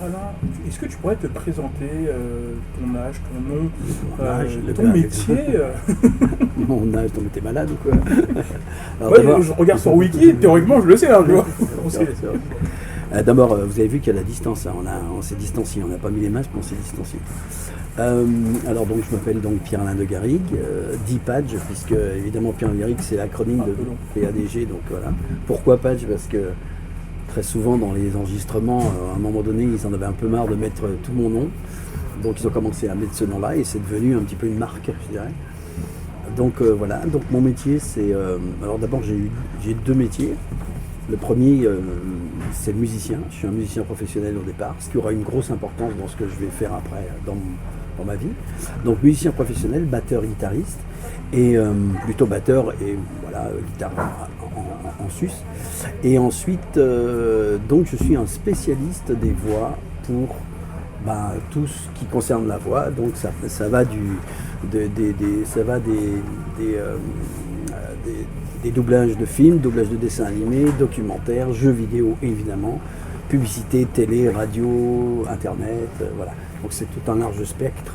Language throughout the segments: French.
Alain, est-ce que tu pourrais te présenter ton âge, ton nom, ton âge. métier Mon âge, donc t'es malade ou quoi? Alors, ouais, je regarde sur Wiki, théoriquement je le sais, hein, tu vois. D'abord, vous avez vu qu'il y a la distance, hein. On s'est distancié, on n'a pas mis les masques, mais on s'est distancié. Alors donc je m'appelle donc Pierre-Alain de Garrigues, dit Padge, puisque évidemment Pierre-Alain de Garrigues c'est l'acronyme de PADG, donc voilà. Pourquoi Padge? Parce que très souvent dans les enregistrements, à un moment donné, ils en avaient un peu marre de mettre tout mon nom, donc ils ont commencé à mettre ce nom-là et c'est devenu un petit peu une marque, je dirais. Donc voilà, donc mon métier c'est... alors d'abord j'ai deux métiers. Le premier, c'est le musicien. Je suis un musicien professionnel au départ, ce qui aura une grosse importance dans ce que je vais faire après dans ma vie. Donc musicien professionnel, batteur, guitariste, et plutôt batteur et voilà, guitare en sus. Et ensuite, donc je suis un spécialiste des voix pour tout ce qui concerne la voix. Donc ça va des doublages de films, doublages de dessins animés, documentaires, jeux vidéo évidemment, publicité, télé, radio, internet, voilà. Donc c'est tout un large spectre,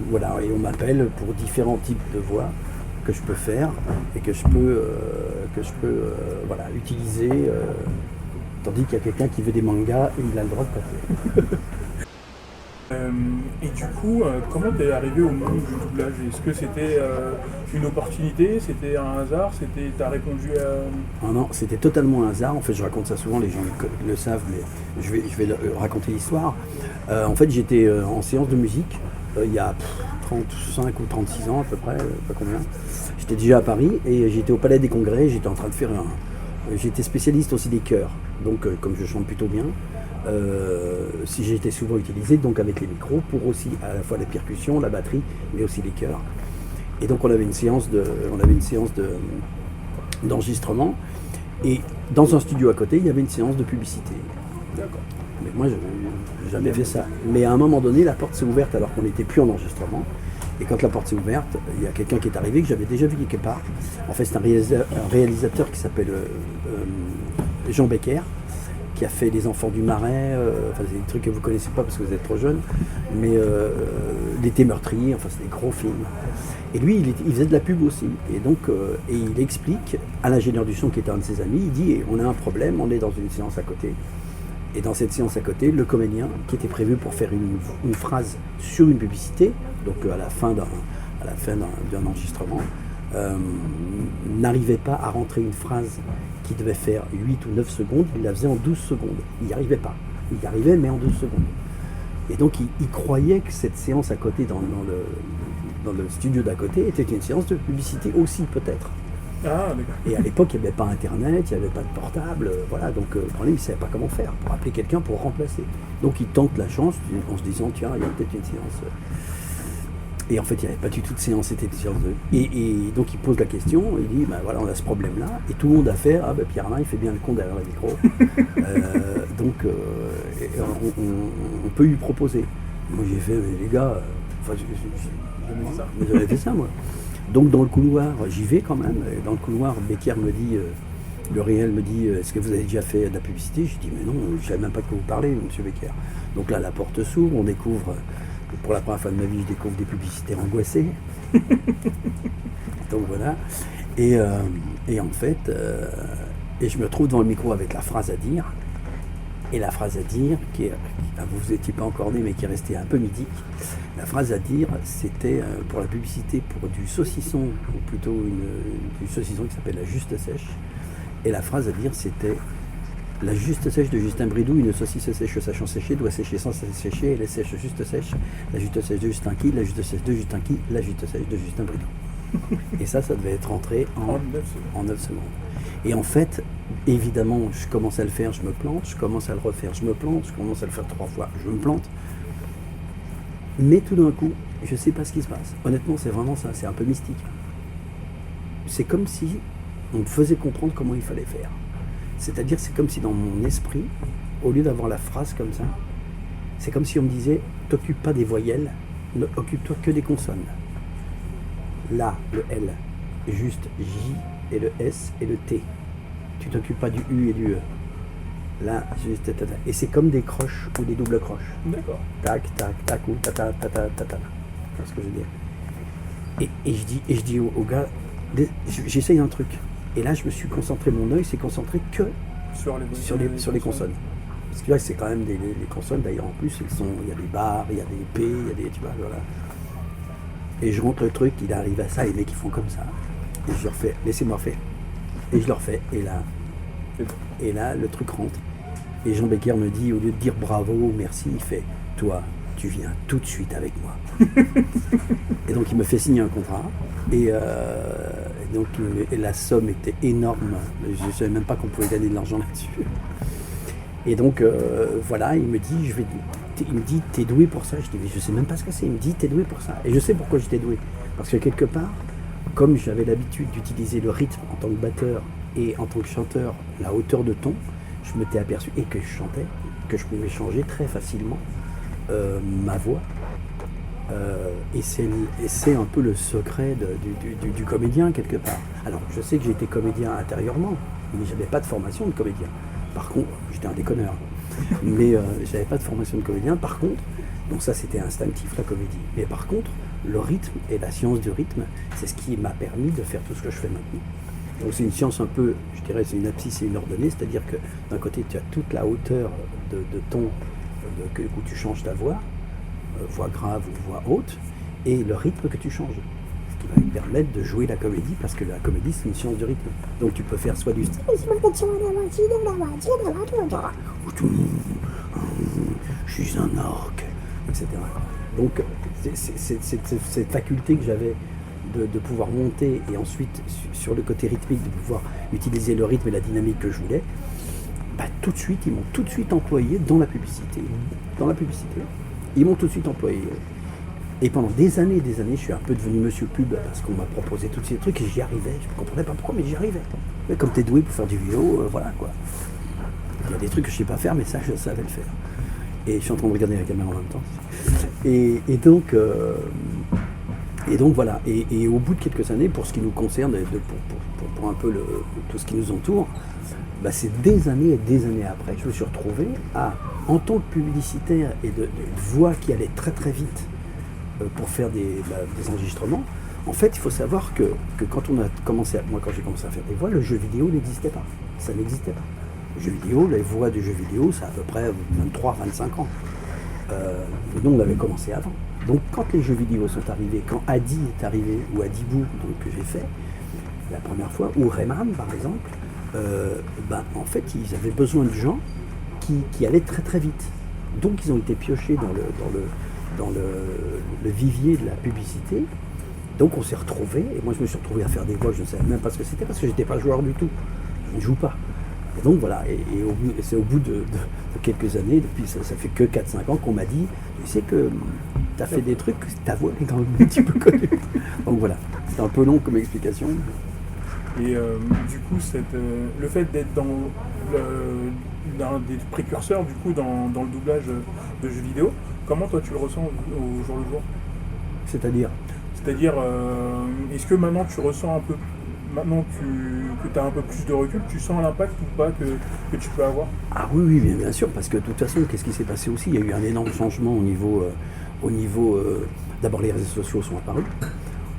voilà, et on m'appelle pour différents types de voix que je peux faire et que je peux voilà, utiliser, tandis qu'il y a quelqu'un qui veut des mangas et il a le droit de passer. Et du coup, comment t'es arrivé au monde du doublage? Est-ce que c'était une opportunité, c'était un hasard, t'as répondu à... Ah non, c'était totalement un hasard. En fait, je raconte ça souvent, les gens le savent, mais je vais raconter l'histoire. En fait, j'étais en séance de musique il y a 35 ou 36 ans à peu près, pas combien. J'étais déjà à Paris et j'étais au Palais des Congrès, j'étais en train de faire j'étais spécialiste aussi des chœurs, donc comme je chante plutôt bien, si j'ai été souvent utilisé donc avec les micros pour aussi à la fois les percussions, la batterie, mais aussi les chœurs. Et donc on avait une séance d'enregistrement et dans un studio à côté il y avait une séance de publicité. D'accord. Mais moi je n'ai jamais fait ça. Mais à un moment donné la porte s'est ouverte alors qu'on n'était plus en enregistrement. Et quand la porte s'est ouverte, il y a quelqu'un qui est arrivé que j'avais déjà vu quelque part. En fait c'est un réalisateur qui s'appelle Jean Becker, qui a fait Les Enfants du Marais, enfin c'est des trucs que vous ne connaissez pas parce que vous êtes trop jeune, mais L'été meurtrier, enfin c'est des gros films. Et lui, il faisait de la pub aussi. Et donc, et il explique à l'ingénieur du son qui était un de ses amis, il dit on a un problème, on est dans une séance à côté. Et dans cette séance à côté, le comédien qui était prévu pour faire une phrase sur une publicité, donc à la fin d'un enregistrement, n'arrivait pas à rentrer une phrase qui devait faire 8 ou 9 secondes, il la faisait en 12 secondes. Il n'y arrivait pas. Il y arrivait, mais en 12 secondes. Et donc, il croyait que cette séance à côté, dans le studio d'à côté, était une séance de publicité aussi, peut-être. Ah, d'accord. Et à l'époque, il n'y avait pas Internet, il n'y avait pas de portable, voilà. Donc, le problème, il ne savait pas comment faire pour appeler quelqu'un pour remplacer. Donc, il tente la chance en se disant, tiens, il y a peut-être une séance. Et en fait, il n'y avait pas du tout de séance, c'était une séance de... Et donc, il pose la question, il dit, voilà, on a ce problème-là, et tout le monde a fait, Pierre-Alain, il fait bien le con derrière le micro. Donc, on peut lui proposer. Moi, j'ai fait, les gars, j'avais fait ça, moi. Donc, dans le couloir, j'y vais quand même, et dans le couloir, Becker me dit, le réel me dit, est-ce que vous avez déjà fait de la publicité? Je dis, mais non, je ne savais même pas de quoi vous parlez, monsieur Becker. Donc là, la porte s'ouvre, on découvre... Pour la première fois de ma vie, je découvre des publicitaires angoissés. Donc voilà. Et en fait, je me trouve devant le micro avec la phrase à dire. Et la phrase à dire, vous n'étiez pas encore né, mais qui est restée un peu mythique. La phrase à dire, c'était pour la publicité pour du saucisson, ou plutôt du saucisson qui s'appelle la Juste Sèche. Et la phrase à dire, c'était... La juste sèche de Justin Bridou, une saucisse sèche sachant sécher, doit sécher sans sécher, elle est sèche juste sèche. La juste sèche de Justin qui, la juste sèche de Justin qui, la juste sèche de Justin Bridou. Et ça devait être rentré en 9 secondes. Et en fait, évidemment, je commence à le faire, je me plante, je commence à le refaire, je me plante, je commence à le faire 3 fois, je me plante. Mais tout d'un coup, je ne sais pas ce qui se passe. Honnêtement, c'est vraiment ça, c'est un peu mystique. C'est comme si on me faisait comprendre comment il fallait faire. C'est-à-dire, c'est comme si dans mon esprit, au lieu d'avoir la phrase comme ça, c'est comme si on me disait, t'occupe pas des voyelles, ne occupe-toi que des consonnes. Là, le L, juste J et le S et le T. Tu t'occupes pas du U et du E. Là, et c'est comme des croches ou des doubles croches. D'accord. Tac, tac, tac, ou tata, tata, tata. C'est ce que je veux dire. Et je dis au gars, j'essaye un truc. Et là, je me suis concentré, mon œil s'est concentré que sur les consonnes. Parce que là, c'est quand même les consonnes, d'ailleurs, en plus, il y a des barres, il y a des P, il y a des, tu vois, voilà. Et je rentre le truc, il arrive à ça, les mecs, ils font comme ça. Et je leur fais, laissez-moi faire. Et je leur fais, et là, le truc rentre. Et Jean Becker me dit, au lieu de dire bravo, merci, il fait, toi, tu viens tout de suite avec moi. Et donc, il me fait signer un contrat. Et donc, la somme était énorme. Je ne savais même pas qu'on pouvait gagner de l'argent là-dessus. Et donc, voilà, il me dit, t'es doué pour ça. Je dis, mais je sais même pas ce que c'est. Il me dit, t'es doué pour ça. Et je sais pourquoi j'étais doué. Parce que quelque part, comme j'avais l'habitude d'utiliser le rythme en tant que batteur et en tant que chanteur, la hauteur de ton, je m'étais aperçu, et que je chantais, que je pouvais changer très facilement ma voix. Et c'est un peu le secret du comédien, quelque part. Alors, je sais que j'étais comédien intérieurement, mais j'avais pas de formation de comédien. Par contre, j'étais un déconneur, mais j'avais pas de formation de comédien. Par contre, donc ça c'était instinctif, la comédie. Mais par contre, le rythme et la science du rythme, c'est ce qui m'a permis de faire tout ce que je fais maintenant. Donc c'est une science un peu, je dirais, c'est une abscisse et une ordonnée, c'est-à-dire que d'un côté tu as toute la hauteur de ton où tu changes ta voix, voix grave ou voix haute, et le rythme que tu changes. Ce qui va me permettre de jouer la comédie, parce que la comédie c'est une science du rythme. Donc tu peux faire soit du je suis un orque, etc. Donc c'est cette faculté que j'avais de pouvoir monter, et ensuite sur le côté rythmique de pouvoir utiliser le rythme et la dynamique que je voulais, bah, tout de suite, ils m'ont tout de suite employé dans la publicité. Ils m'ont tout de suite employé. Et pendant des années, je suis un peu devenu monsieur pub, parce qu'on m'a proposé tous ces trucs et j'y arrivais. Je ne comprenais pas pourquoi, mais j'y arrivais. Mais comme tu es doué pour faire du vidéo, voilà quoi. Il y a des trucs que je ne sais pas faire, mais ça, je savais le faire. Et je suis en train de regarder la caméra en même temps. Et donc voilà. Et au bout de quelques années, pour ce qui nous concerne, pour un peu tout ce qui nous entoure, bah c'est des années et des années après que je me suis retrouvé en tant que publicitaire et de voix qui allait très très vite pour faire des enregistrements. En fait, il faut savoir que quand on a commencé, quand j'ai commencé à faire des voix, le jeu vidéo n'existait pas. Ça n'existait pas. Le jeu vidéo, les voix du jeu vidéo, ça a à peu près 23-25 ans. Nous, on avait commencé avant. Donc, quand les jeux vidéo sont arrivés, quand Adi est arrivé, ou Adibou, donc, que j'ai fait la première fois, ou Rayman, par exemple, en fait, ils avaient besoin de gens qui allaient très très vite. Donc, ils ont été piochés dans le vivier de la publicité. Donc, on s'est retrouvés, et moi, je me suis retrouvé à faire des voix, je ne savais même pas ce que c'était, parce que je n'étais pas joueur du tout. Je ne joue pas. Et donc, voilà, et c'est au bout de quelques années, depuis ça fait que 4-5 ans qu'on m'a dit, tu sais que tu as fait des trucs, ta voix est quand même un petit peu connue. Donc, voilà, c'est un peu long comme explication. Et du coup, le fait d'être dans l'un des précurseurs du coup dans le doublage de jeux vidéo, comment toi tu le ressens au jour le jour? C'est-à-dire, est-ce que maintenant tu ressens un peu, maintenant que tu as un peu plus de recul, tu sens l'impact ou pas que tu peux avoir? Ah oui, bien sûr, parce que de toute façon, qu'est-ce qui s'est passé aussi? Il y a eu un énorme changement au niveau d'abord les réseaux sociaux sont apparus.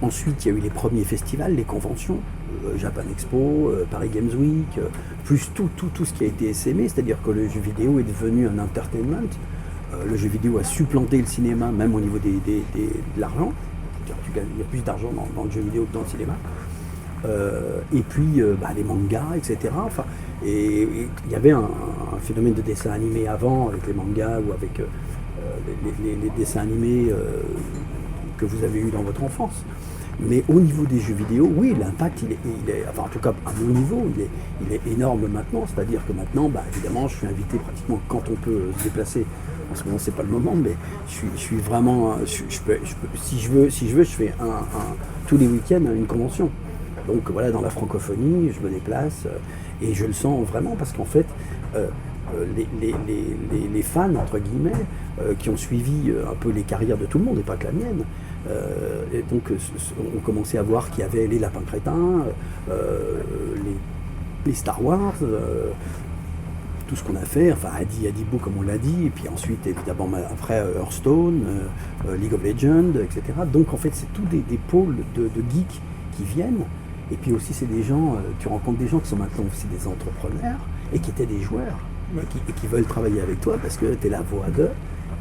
Ensuite, il y a eu les premiers festivals, les conventions, Japan Expo, Paris Games Week, plus tout ce qui a été essaimé, c'est-à-dire que le jeu vidéo est devenu un entertainment. Le jeu vidéo a supplanté le cinéma, même au niveau de l'argent. Il y a plus d'argent dans le jeu vidéo que dans le cinéma. Et puis les mangas, etc. Enfin, et il y avait un phénomène de dessin animé avant, avec les mangas ou avec les dessins animés que vous avez eu dans votre enfance. Mais au niveau des jeux vidéo, oui, l'impact, il est, enfin en tout cas à mon niveau, il est énorme maintenant. C'est-à-dire que maintenant, évidemment, je suis invité pratiquement quand on peut se déplacer. En ce moment, c'est pas le moment, mais je suis vraiment, je peux, si je veux, je fais tous les week-ends une convention. Donc voilà, dans la francophonie, je me déplace et je le sens vraiment parce qu'en fait, les fans, entre guillemets, qui ont suivi un peu les carrières de tout le monde, et pas que la mienne, et donc on commençait à voir qu'il y avait les lapins crétins, les Star Wars, tout ce qu'on a fait, enfin Adibo comme on l'a dit, et puis ensuite évidemment après Hearthstone, League of Legends, etc. Donc en fait c'est tous des pôles de geeks qui viennent, et puis aussi c'est des gens, tu rencontres des gens qui sont maintenant aussi des entrepreneurs, et qui étaient des joueurs, et qui veulent travailler avec toi parce que tu es la voix d'eux,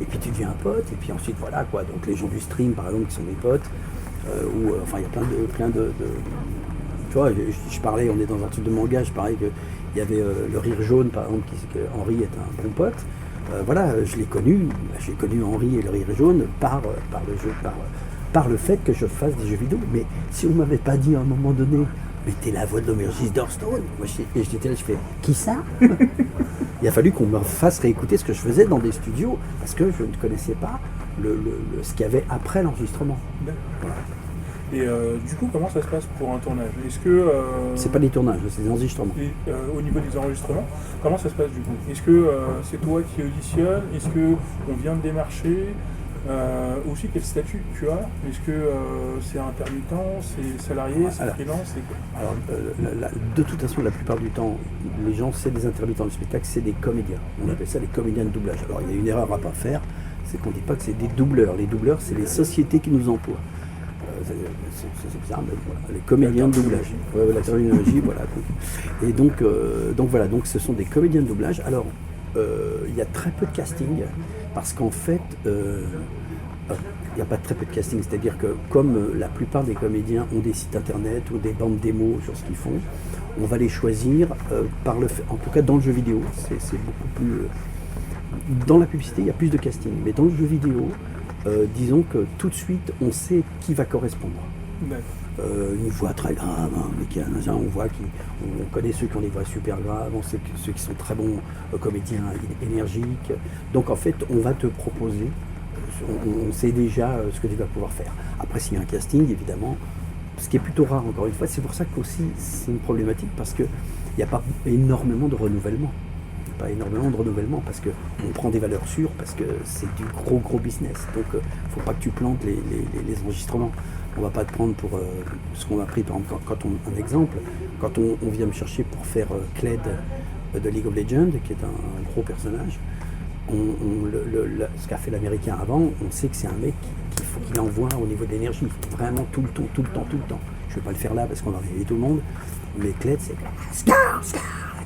et puis tu deviens un pote, et puis ensuite voilà quoi, donc les gens du stream par exemple qui sont des potes, enfin il y a plein de tu vois, je parlais, on est dans un truc de manga, je parlais qu'il y avait le Rire Jaune, par exemple, que Henri est un bon pote. Voilà, je l'ai connu Henri et le Rire Jaune par le jeu, par le fait que je fasse des jeux vidéo. Mais si on m'avait pas dit à un moment donné, mais t'es la voix de l'aubergiste d'Hearthstone, moi j'étais là, je fais, qui ça? Il a fallu qu'on me fasse réécouter ce que je faisais dans des studios, parce que je ne connaissais pas ce qu'il y avait après l'enregistrement. Voilà. Et du coup, comment ça se passe pour un tournage? Est-ce que c'est pas des tournages, c'est des enregistrements. Et, au niveau des enregistrements, comment ça se passe du coup? Est-ce que c'est toi qui auditionnes? Est-ce que on vient de démarcher? Aussi, quel statut tu as? Est-ce que c'est intermittent, c'est salarié, c'est freelance? Alors, de toute façon, la plupart du temps, les gens, c'est des intermittents du spectacle, c'est des comédiens. On appelle ça des comédiens de doublage. Alors, il y a une erreur à pas faire, c'est qu'on ne dit pas que c'est des doubleurs. Les doubleurs, c'est les sociétés qui nous emploient. C'est bizarre, mais voilà, les comédiens de doublage. La terminologie, voilà. Et donc voilà, donc ce sont des comédiens de doublage. Alors, il y a très peu de casting, parce qu'en fait, il n'y a pas très peu de casting, c'est-à-dire que comme la plupart des comédiens ont des sites internet ou des bandes démos sur ce qu'ils font, on va les choisir par le fait, en tout cas dans le jeu vidéo, c'est beaucoup plus... dans la publicité, il y a plus de casting, mais dans le jeu vidéo, disons que tout de suite, on sait qui va correspondre. Une voix très grave, on voit on connaît ceux qui ont des voix super graves, on sait ceux qui sont très bons comédiens énergiques. Donc en fait, on va te proposer, on sait déjà ce que tu vas pouvoir faire. Après, s'il y a un casting, évidemment, ce qui est plutôt rare encore une fois, c'est pour ça qu'aussi c'est une problématique, parce qu'il n'y a pas énormément de renouvellement. Parce qu'on prend des valeurs sûres, parce que c'est du gros business. Donc il ne faut pas que tu plantes les enregistrements. On ne va pas te prendre pour ce qu'on a pris, par exemple, un exemple, quand on vient me chercher pour faire Kled de League of Legends, qui est un gros personnage, ce qu'a fait l'américain avant, on sait que c'est un mec qu'il faut qu'il envoie au niveau de l'énergie. Il faut vraiment tout le temps. Je ne vais pas le faire là parce qu'on va réveiller tout le monde, mais Kled, c'est comme Scar,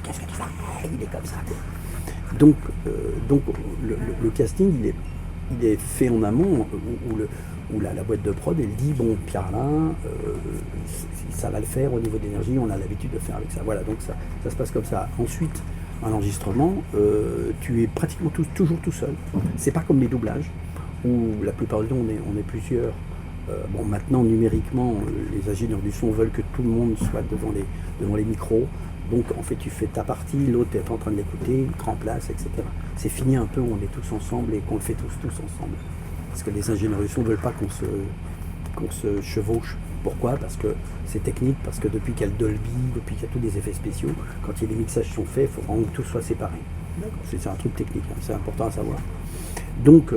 qu'est-ce que tu fais? Il est comme ça. Donc le casting, il est fait en amont, où la boîte de prod, elle dit, bon, Pierre-Alain, ça va le faire au niveau d'énergie, on a l'habitude de faire avec ça. Voilà, donc ça se passe comme ça. Ensuite, un enregistrement, tu es pratiquement toujours tout seul. C'est pas comme les doublages, où la plupart du temps, on est plusieurs. Bon, maintenant, numériquement, les ingénieurs du son veulent que tout le monde soit devant les micros. Donc, en fait, tu fais ta partie, l'autre est en train de l'écouter, il te remplace, etc. C'est fini un peu où on est tous ensemble et qu'on le fait tous ensemble. Parce que les ingénieurs du son ne veulent pas qu'on se chevauche. Pourquoi? Parce que c'est technique, parce que depuis qu'il y a le Dolby, depuis qu'il y a tous les effets spéciaux, quand les mixages sont faits, il faut vraiment que tout soit séparé. C'est un truc technique, hein, c'est important à savoir. Donc,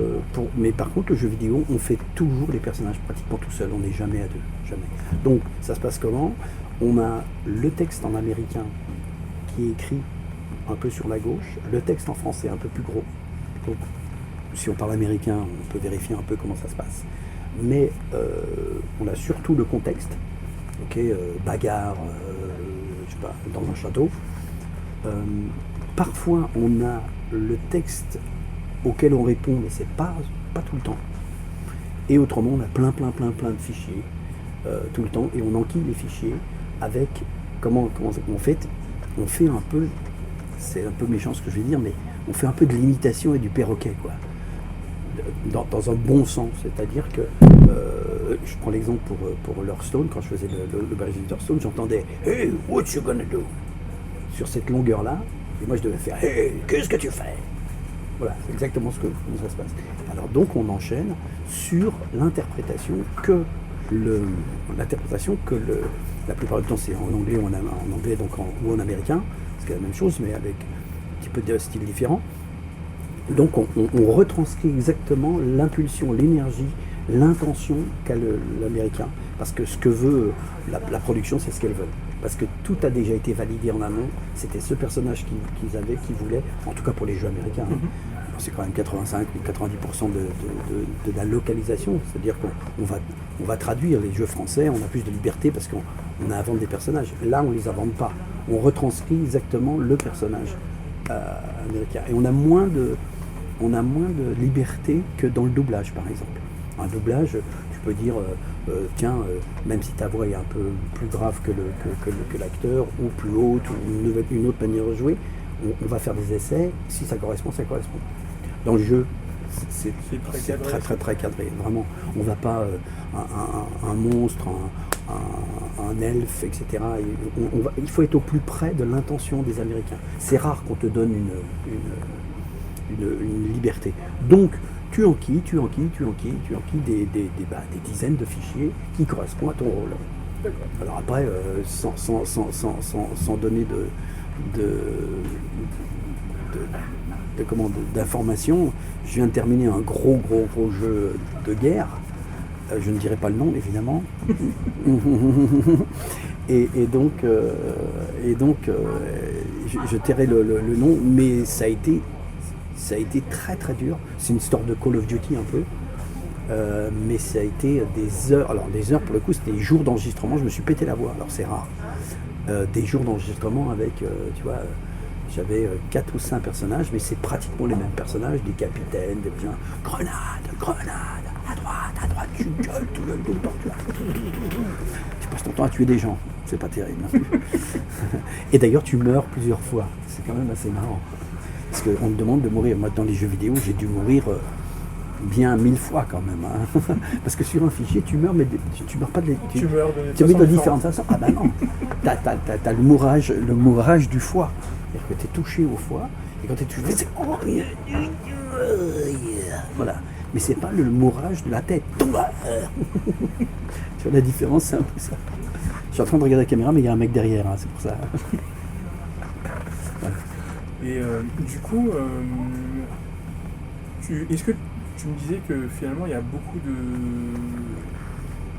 mais par contre, le jeu vidéo, on fait toujours les personnages pratiquement tout seul, on n'est jamais à deux, jamais. Donc, ça se passe comment? On a le texte en américain qui est écrit un peu sur la gauche, le texte en français un peu plus gros. Donc, si on parle américain, on peut vérifier un peu comment ça se passe. Mais on a surtout le contexte, bagarre, je sais pas, dans un château. Parfois, on a le texte auquel on répond, mais c'est pas tout le temps. Et autrement, on a plein de fichiers tout le temps, et on enquille les fichiers avec comment on fait un peu, c'est un peu méchant ce que je vais dire, mais on fait un peu de l'imitation et du perroquet, quoi. Dans un bon sens, c'est-à-dire que je prends l'exemple pour Hearthstone, quand je faisais le barrage d'Hearthstone, j'entendais « Hey, what you gonna do ?» sur cette longueur-là, et moi je devais faire « Hey, qu'est-ce que tu fais ?» Voilà, c'est exactement comment ça se passe. Alors donc on enchaîne sur l'interprétation que la plupart du temps c'est en anglais donc ou en américain, c'est la même chose mais avec un petit peu de style différent. Donc on retranscrit exactement l'impulsion, l'énergie, l'intention qu'a l'américain, parce que ce que veut la production, c'est ce qu'elle veut. parce que tout a déjà été validé en amont. C'était ce personnage qu'ils avaient, qu'ils voulaient, en tout cas pour les jeux américains. C'est quand même 85 ou 90% de la localisation, c'est-à-dire qu'on va traduire les jeux français, on a plus de liberté parce qu'on a à vendre des personnages. Là, on ne les invente pas, on retranscrit exactement le personnage américain. Et on a moins de liberté que dans le doublage, par exemple. Un doublage, tu peux dire, tiens, même si ta voix est un peu plus grave que l'acteur, ou plus haute, ou une autre manière de jouer, on va faire des essais, si ça correspond, ça correspond. Dans le jeu, c'est très cadré, vraiment. On ne va pas un monstre, un elfe, etc. Il faut être au plus près de l'intention des Américains. C'est rare qu'on te donne une liberté. Donc, tu enquilles des dizaines de fichiers qui correspondent à ton rôle. D'accord. Alors après, sans donner d'informations, je viens de terminer un gros jeu de guerre. Je ne dirai pas le nom, évidemment. et donc, je tairai le nom, mais ça a été très dur. C'est une histoire de Call of Duty un peu, mais ça a été des heures. Alors des heures pour le coup, c'était des jours d'enregistrement. Je me suis pété la voix. Alors c'est rare. Des jours d'enregistrement avec, tu vois, j'avais 4 ou 5 personnages, mais c'est pratiquement les mêmes personnages, des capitaines, des gens, grenade, à droite, tu gueules tout le temps. Tu passes ton temps à tuer des gens. C'est pas terrible. Et d'ailleurs, tu meurs plusieurs fois. C'est quand même assez marrant. Parce qu'on me demande de mourir. Moi, dans les jeux vidéo, j'ai dû mourir bien 1000 fois quand même. Hein. Parce que sur un fichier, tu meurs, mais tu meurs pas de... Tu meurs de différentes façons. Ah ben non. T'as le mourrage du foie. C'est-à-dire que tu es touché au foie, et quand tu es touché, c'est... Voilà. Mais c'est pas le mourrage de la tête. Tu vois la différence, c'est un peu ça. Je suis en train de regarder la caméra, mais il y a un mec derrière, hein, c'est pour ça. Voilà. Et du coup, est-ce que tu me disais que finalement il y a beaucoup de...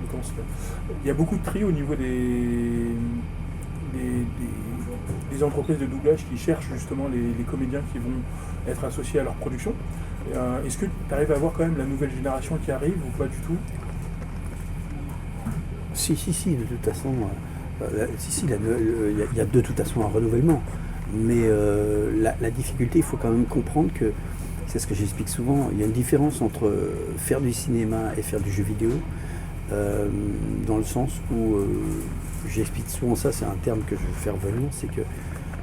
Comment ça s'appelle ? Il y a beaucoup de tri au niveau des entreprises de doublage qui cherchent justement les comédiens qui vont être associés à leur production. Est-ce que tu arrives à voir quand même la nouvelle génération qui arrive ou pas du tout ? Si, de toute façon, il y a de toute façon un renouvellement. Mais la difficulté, il faut quand même comprendre que, c'est ce que j'explique souvent, il y a une différence entre faire du cinéma et faire du jeu vidéo, dans le sens où, j'explique souvent ça, c'est un terme que je vais faire venir, c'est que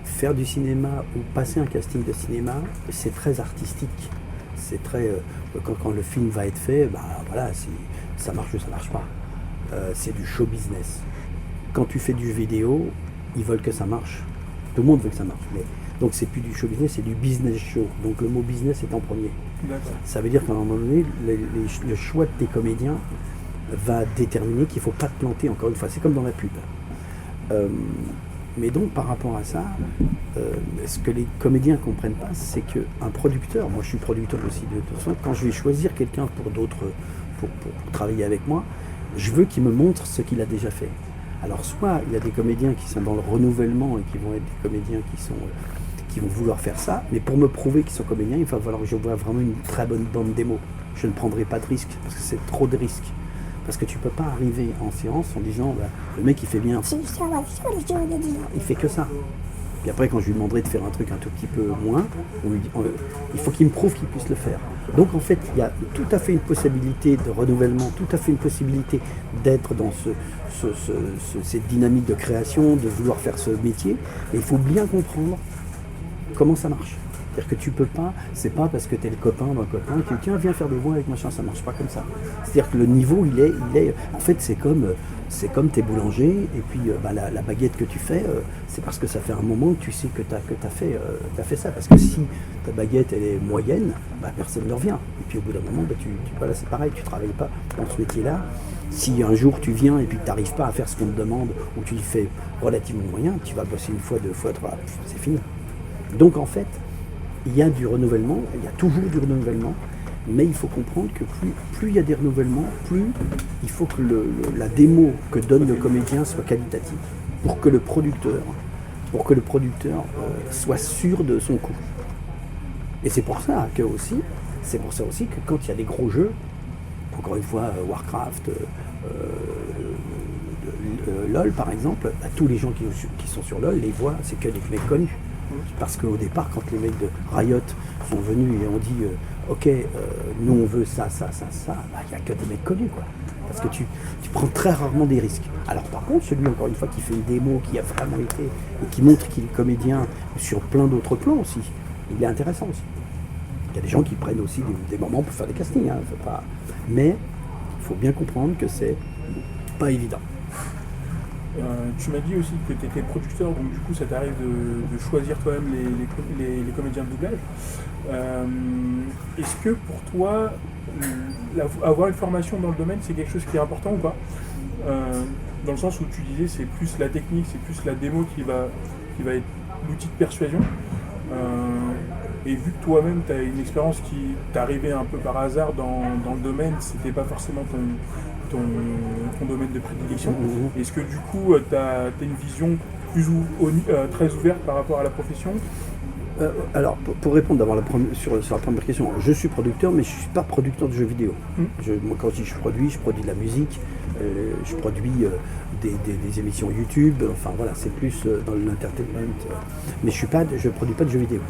faire du cinéma ou passer un casting de cinéma, c'est très artistique. C'est très... quand le film va être fait, bah voilà, ça marche ou ça marche pas. C'est du show business. Quand tu fais du jeu vidéo, ils veulent que ça marche. Tout le monde veut que ça marche. Mais, donc c'est plus du show business, c'est du business show. Donc le mot business est en premier. D'accord. Ça veut dire qu'à un moment donné, le choix de tes comédiens va déterminer qu'il ne faut pas te planter, encore une fois. C'est comme dans la pub. Mais donc par rapport à ça, ce que les comédiens ne comprennent pas, c'est qu'un producteur, moi je suis producteur aussi de toute façon, quand je vais choisir quelqu'un pour travailler avec moi, je veux qu'il me montre ce qu'il a déjà fait. Alors soit il y a des comédiens qui sont dans le renouvellement et qui vont être des comédiens qui vont vouloir faire ça, mais pour me prouver qu'ils sont comédiens, il va falloir que je vois vraiment une très bonne bande démo. Je ne prendrai pas de risque, parce que c'est trop de risques. Parce que tu ne peux pas arriver en séance en disant bah, le mec il fait bien, il fait que ça. Puis après quand je lui demanderai de faire un truc un tout petit peu moins, il faut qu'il me prouve qu'il puisse le faire. Donc en fait il y a tout à fait une possibilité de renouvellement, tout à fait une possibilité d'être dans cette dynamique de création, de vouloir faire ce métier. Et il faut bien comprendre comment ça marche. C'est-à-dire que tu peux pas, c'est pas parce que tu es le copain d'un copain que tiens viens faire des voix avec machin, ça marche pas comme ça. C'est-à-dire que le niveau il est en fait c'est comme tes boulangers et puis la baguette que tu fais, c'est parce que ça fait un moment que tu sais que t'as fait ça. Parce que si ta baguette elle est moyenne, personne ne revient. Et puis au bout d'un moment, voilà, c'est pareil, tu travailles pas dans ce métier-là. Si un jour tu viens et puis que tu n'arrives pas à faire ce qu'on te demande ou tu le fais relativement moyen, tu vas bosser une fois, deux fois, trois, c'est fini. Donc en fait, il y a du renouvellement, il y a toujours du renouvellement, mais il faut comprendre que plus il y a des renouvellements, plus il faut que la démo que donne le comédien soit qualitative. pour que le producteur soit sûr de son coût. Et c'est pour ça aussi que quand il y a des gros jeux, encore une fois Warcraft, LOL par exemple, bah, tous les gens qui sont sur LOL, les voix, c'est que des mecs connus. Parce qu'au départ, quand les mecs de Riot sont venus et ont dit ok, nous on veut ça, bah, il n'y a que des mecs connus, quoi. Parce que tu prends très rarement des risques. Alors par contre, celui encore une fois qui fait une démo, qui a vraiment été, et qui montre qu'il est comédien sur plein d'autres plans aussi, il est intéressant aussi. Il y a des gens qui prennent aussi des moments pour faire des castings, hein, mais il faut bien comprendre que c'est pas évident. Tu m'as dit aussi que tu étais producteur, donc du coup ça t'arrive de choisir toi-même les comédiens de doublage. Est-ce que pour toi, avoir une formation dans le domaine, c'est quelque chose qui est important ou pas? Dans le sens où tu disais c'est plus la technique, c'est plus la démo qui va être l'outil de persuasion. Et vu que toi-même tu as une expérience qui t'est arrivée un peu par hasard dans le domaine, c'était pas forcément ton domaine de prédilection. Est-ce que du coup tu as une vision très ouverte par rapport à la profession? Alors, pour répondre d'abord sur la première question, je suis producteur, mais je ne suis pas producteur de jeux vidéo. Moi, quand je produis de la musique, je produis des émissions YouTube, enfin voilà, c'est plus dans l'entertainment. Mais je ne produis pas de jeux vidéo.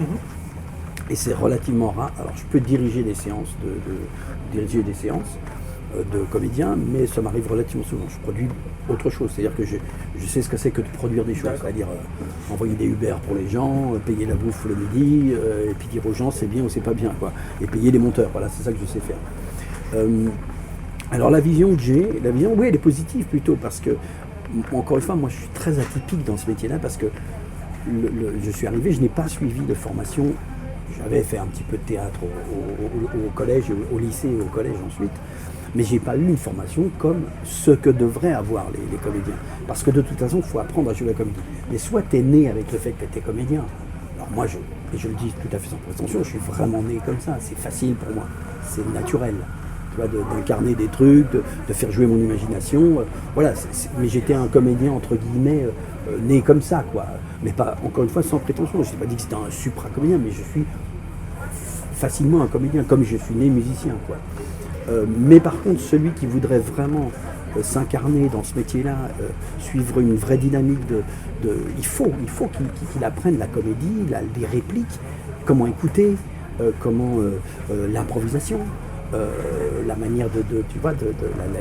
Et c'est relativement rare. Alors, je peux diriger des séances de comédiens, mais ça m'arrive relativement souvent. Je produis autre chose, c'est-à-dire que je sais ce que c'est que de produire des choses, c'est-à-dire envoyer des Uber pour les gens, payer la bouffe le midi, et puis dire aux gens c'est bien ou c'est pas bien, quoi, et payer les monteurs, voilà, c'est ça que je sais faire. Alors la vision que j'ai, oui, elle est positive plutôt, parce que, encore une fois, moi je suis très atypique dans ce métier-là, parce que je suis arrivé, je n'ai pas suivi de formation. J'avais fait un petit peu de théâtre au collège, au lycée et au collège ensuite, mais j'ai pas eu une formation comme ce que devraient avoir les comédiens. Parce que de toute façon, il faut apprendre à jouer la comédie. Mais soit tu es né avec le fait que tu es comédien. Alors moi, et je le dis tout à fait sans prétention, je suis vraiment né comme ça. C'est facile pour moi, c'est naturel. Tu vois, d'incarner des trucs, de faire jouer mon imagination. Voilà, mais j'étais un comédien, entre guillemets, né comme ça, quoi. Mais pas, encore une fois, sans prétention. Je n'ai pas dit que c'était un supra-comédien, mais je suis facilement un comédien, comme je suis né musicien, quoi. Mais par contre, celui qui voudrait vraiment s'incarner dans ce métier-là, suivre une vraie dynamique il faut qu'il apprenne la comédie, les répliques, comment écouter, comment l'improvisation, la manière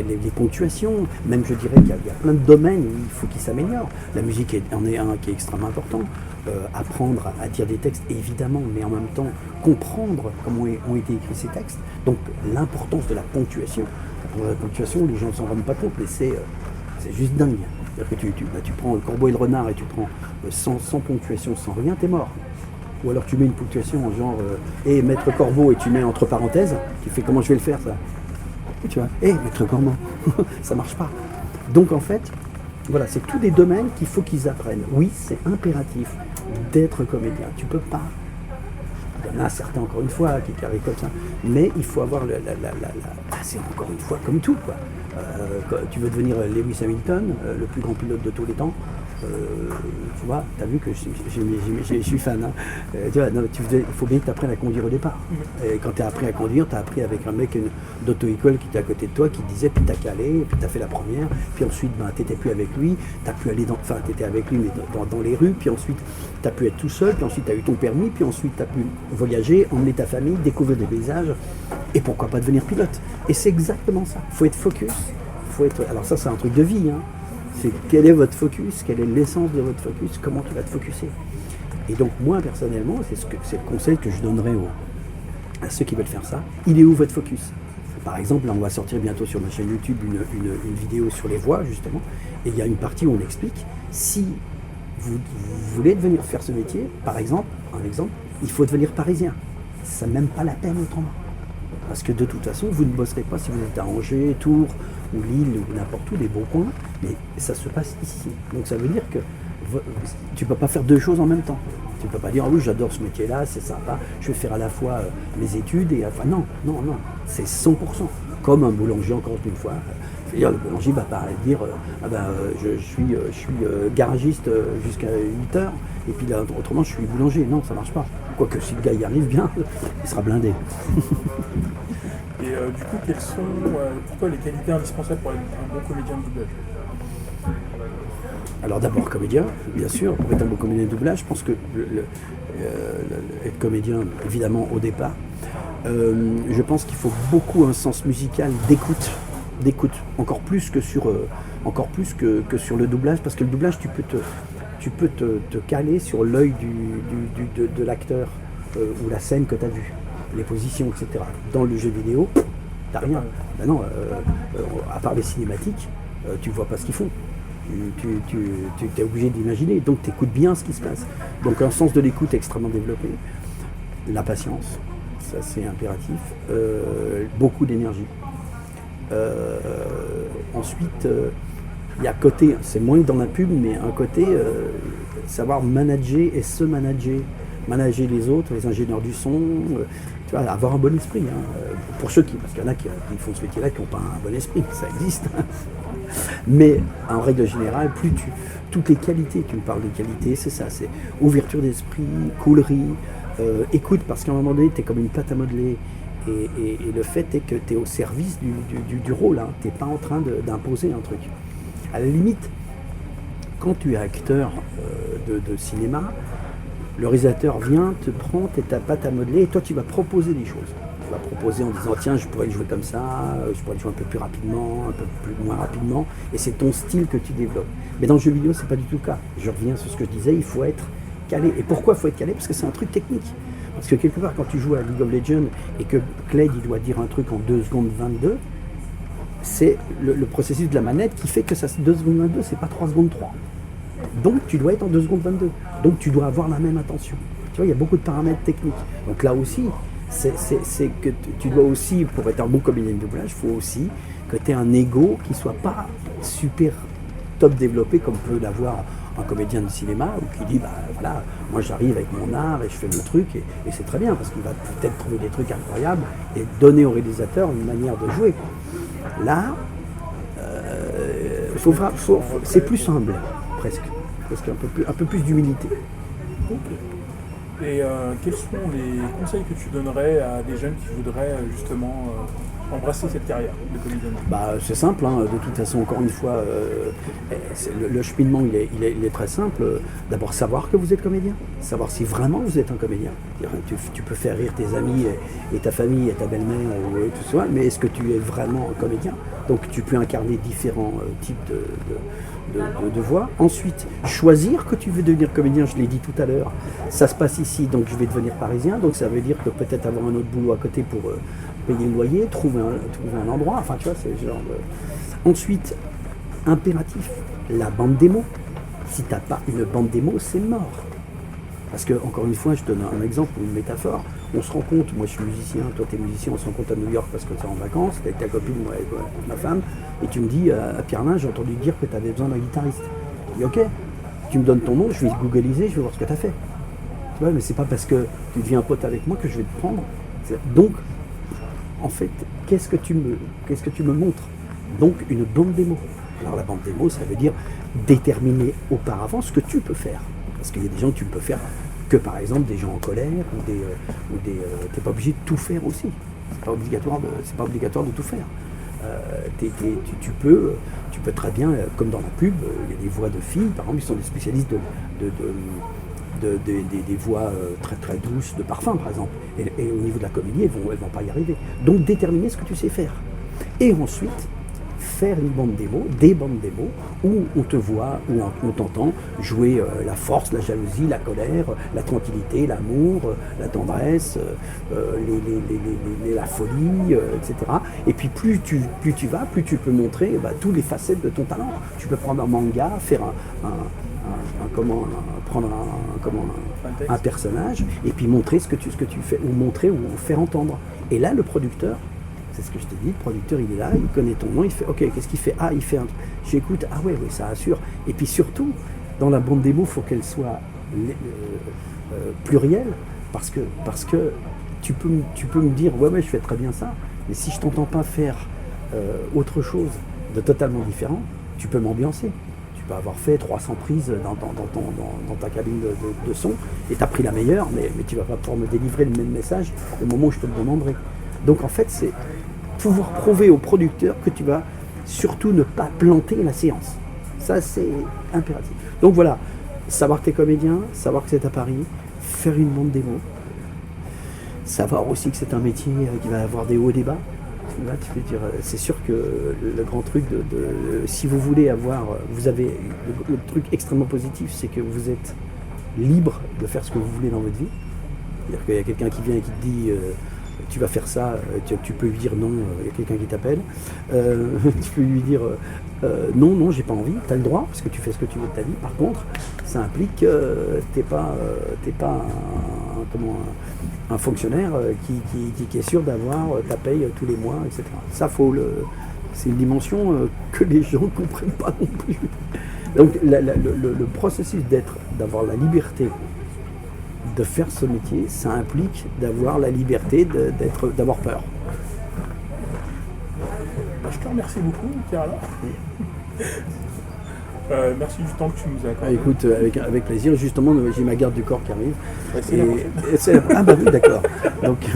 les ponctuations. Même je dirais qu'il y a plein de domaines où il faut qu'il s'améliore. La musique en est un qui est extrêmement important. Apprendre à dire des textes, évidemment, mais en même temps comprendre comment ont été écrits ces textes. Donc l'importance de la ponctuation. La ponctuation, les gens ne s'en rendent pas compte, mais c'est juste dingue. C'est-à-dire que tu prends le corbeau et le renard et tu prends sans ponctuation, sans rien, t'es mort. Ou alors tu mets une ponctuation genre maître corbeau, et tu mets entre parenthèses, tu fais comment je vais le faire, ça. Et tu vois, maître corbeau, ça marche pas. Donc en fait, voilà, c'est tous des domaines qu'il faut qu'ils apprennent. Oui, c'est impératif d'être comédien. Tu peux pas. Il y en a certains, encore une fois, qui arrivent comme ça. Mais il faut avoir c'est encore une fois comme tout, quoi. Tu veux devenir Lewis Hamilton, le plus grand pilote de tous les temps. Tu vois, tu as vu que je suis fan. Hein. Tu vois, il faut bien que tu apprennes à conduire au départ. Et quand tu as appris à conduire, tu as appris avec un mec d'auto-école qui était à côté de toi, qui te disait, puis tu as calé, puis tu as fait la première, puis ensuite tu n'étais plus avec lui, tu as pu aller tu étais avec lui mais dans les rues, puis ensuite tu as pu être tout seul, puis ensuite tu as eu ton permis, puis ensuite tu as pu voyager, emmener ta famille, découvrir des paysages, et pourquoi pas devenir pilote. Et c'est exactement ça. Il faut être focus. Alors ça, c'est un truc de vie, hein. C'est quel est votre focus, quelle est l'essence de votre focus, comment tu vas te focuser. Et donc moi personnellement, c'est le conseil que je donnerais à ceux qui veulent faire ça. Il est où votre focus? Par exemple, là on va sortir bientôt sur ma chaîne YouTube une vidéo sur les voix justement, et il y a une partie où on explique, si vous voulez venir faire ce métier, par exemple, il faut devenir parisien. Ça n'a même pas la peine autrement. Parce que de toute façon, vous ne bosserez pas si vous êtes à Angers, Tours, ou Lille, ou n'importe où, des beaux coins, mais ça se passe ici. Donc ça veut dire que tu ne peux pas faire deux choses en même temps. Tu ne peux pas dire, ah oui, j'adore ce métier-là, c'est sympa, je vais faire à la fois mes études, et enfin non, c'est 100%. Comme un boulanger, encore une fois, C'est-à-dire, le boulanger va pas dire je suis garagiste jusqu'à 8 heures, et puis là, autrement, je suis boulanger. Non, ça marche pas. Quoique, si le gars y arrive bien, il sera blindé. Et du coup, quelles sont pour toi les qualités indispensables pour être un bon comédien de doublage? Alors d'abord comédien, bien sûr, pour être un bon comédien de doublage, je pense que être comédien, évidemment, au départ, je pense qu'il faut beaucoup un sens musical d'écoute, encore plus que sur le doublage, parce que le doublage, tu peux te caler sur l'œil de l'acteur ou la scène que tu as vue, les positions, etc. Dans le jeu vidéo, t'as rien. Ben non, à part les cinématiques, tu vois pas ce qu'ils font. Tu es obligé d'imaginer, donc tu écoutes bien ce qui se passe. Donc un sens de l'écoute extrêmement développé, la patience, ça c'est impératif, beaucoup d'énergie. Ensuite, il y a côté, c'est moins que dans la pub, mais un côté savoir manager et se manager les autres, les ingénieurs du son, tu vois, avoir un bon esprit. Pour ceux parce qu'il y en a qui font ce métier-là qui n'ont pas un bon esprit, ça existe. Mais en règle générale, toutes les qualités, tu me parles des qualités, c'est ça, c'est ouverture d'esprit, coolerie, écoute, parce qu'à un moment donné, tu es comme une pâte à modeler, et le fait est que tu es au service du rôle, tu n'es pas en train d'imposer un truc. À la limite, quand tu es acteur de cinéma, le réalisateur vient, te prend, tu es ta pâte à modeler, et toi tu vas proposer des choses. Tu vas proposer en disant tiens, je pourrais le jouer comme ça, je pourrais le jouer un peu plus rapidement, un peu moins rapidement, et c'est ton style que tu développes. Mais dans le jeu vidéo, c'est pas du tout le cas. Je reviens sur ce que je disais, il faut être calé. Et pourquoi il faut être calé? Parce que c'est un truc technique. Parce que quelque part, quand tu joues à League of Legends et que Clay il doit dire un truc en 2 secondes 22, c'est le processus de la manette qui fait que ça 2 secondes 22, c'est pas 3 secondes 3. Donc tu dois être en 2 secondes 22. Donc tu dois avoir la même attention. Tu vois, il y a beaucoup de paramètres techniques. Donc là aussi, c'est que tu dois aussi, pour être un bon comédien de doublage, il faut aussi que tu aies un ego qui soit pas super top développé comme peut l'avoir un comédien de cinéma, ou qui dit voilà, moi j'arrive avec mon art et je fais mon truc, et c'est très bien parce qu'il va peut-être trouver des trucs incroyables et donner au réalisateur une manière de jouer. Là, c'est plus humble, presque un peu plus d'humilité. Okay. Et quels sont les conseils que tu donnerais à des jeunes qui voudraient justement embrasser cette carrière de comédien? C'est simple, de toute façon, encore une fois, le cheminement il est très simple. D'abord, savoir que vous êtes comédien, savoir si vraiment vous êtes un comédien. Tu peux faire rire tes amis et ta famille et ta belle-mère et tout ça, mais est-ce que tu es vraiment un comédien? Donc tu peux incarner différents types de voix. Ensuite, choisir que tu veux devenir comédien, je l'ai dit tout à l'heure, ça se passe ici, donc je vais devenir parisien, donc ça veut dire que peut-être avoir un autre boulot à côté pour payer le loyer, trouver un endroit, enfin tu vois, c'est le genre de... Ensuite, impératif, la bande démo. Si t'as pas une bande démo, c'est mort. Parce que, encore une fois, je donne un exemple ou une métaphore, on se rend compte, moi je suis musicien, toi t'es musicien, on se rend compte à New York parce que t'es en vacances, t'es avec ta copine, moi avec ma femme, et tu me dis, à Pierre-Lin, j'ai entendu dire que t'avais besoin d'un guitariste. Je dis ok, tu me donnes ton nom, je vais googliser, je vais voir ce que t'as fait. Tu vois, mais c'est pas parce que tu deviens un pote avec moi que je vais te prendre. Donc, en fait, qu'est-ce que tu me montres? Donc une bande démo. Alors la bande démo, ça veut dire déterminer auparavant ce que tu peux faire. Parce qu'il y a des gens que tu ne peux faire que par exemple des gens en colère t'es pas obligé de tout faire aussi. C'est pas obligatoire de tout faire. Tu peux très bien, comme dans la pub, il y a des voix de filles, par exemple, ils sont des spécialistes des voix très très douces de parfum par exemple. Et au niveau de la comédie, elles vont pas y arriver. Donc déterminer ce que tu sais faire. Et ensuite, faire une bande démo, des bandes démo, où on te voit, où on t'entend jouer la force, la jalousie, la colère, la tranquillité, l'amour, la tendresse, la folie, etc. Et puis plus tu vas, plus tu peux montrer toutes les facettes de ton talent. Tu peux prendre un manga, faire un personnage, et puis montrer ce que tu fais, ou montrer ou faire entendre. Et là, le producteur, c'est ce que je t'ai dit, le producteur il est là, il connaît ton nom, il fait ok, qu'est-ce qu'il fait? Ah, il fait un truc. J'écoute, ah ouais, ça assure. Et puis surtout, dans la bande démo, il faut qu'elle soit plurielle, parce que tu peux me dire ouais, je fais très bien ça, mais si je t'entends pas faire autre chose de totalement différent, tu peux m'ambiancer. Tu peux avoir fait 300 prises dans ta cabine de son et tu as pris la meilleure, mais tu ne vas pas pouvoir me délivrer le même message au moment où je te le demanderai. Donc en fait, c'est pouvoir prouver au producteur que tu vas surtout ne pas planter la séance. Ça, c'est impératif. Donc voilà, savoir que tu es comédien, savoir que c'est à Paris, faire une bande démo, savoir aussi que c'est un métier qui va avoir des hauts et des bas. Là, tu peux dire, c'est sûr que le grand truc si vous voulez avoir, vous avez le truc extrêmement positif, c'est que vous êtes libre de faire ce que vous voulez dans votre vie. C'est-à-dire qu'il y a quelqu'un qui vient et qui te dit tu vas faire ça, tu peux lui dire non, il y a quelqu'un qui t'appelle. Tu peux lui dire non, j'ai pas envie, tu as le droit, parce que tu fais ce que tu veux de ta vie. Par contre, ça implique que tu n'es pas un fonctionnaire qui est sûr d'avoir ta paye tous les mois, etc. Ça, c'est une dimension que les gens ne comprennent pas non plus. Donc le processus d'avoir la liberté de faire ce métier, ça implique d'avoir la liberté d'avoir peur. Je te remercie beaucoup, Pierre. Merci du temps que tu nous as accordé. Écoute, avec plaisir. Justement, j'ai ma garde du corps qui arrive. Ah bah oui, d'accord. Donc,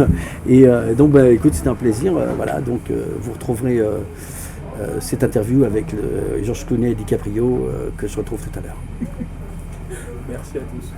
écoute, c'était un plaisir. Voilà, donc vous retrouverez cette interview avec Georges Clooney et DiCaprio que je retrouve tout à l'heure. Merci à tous.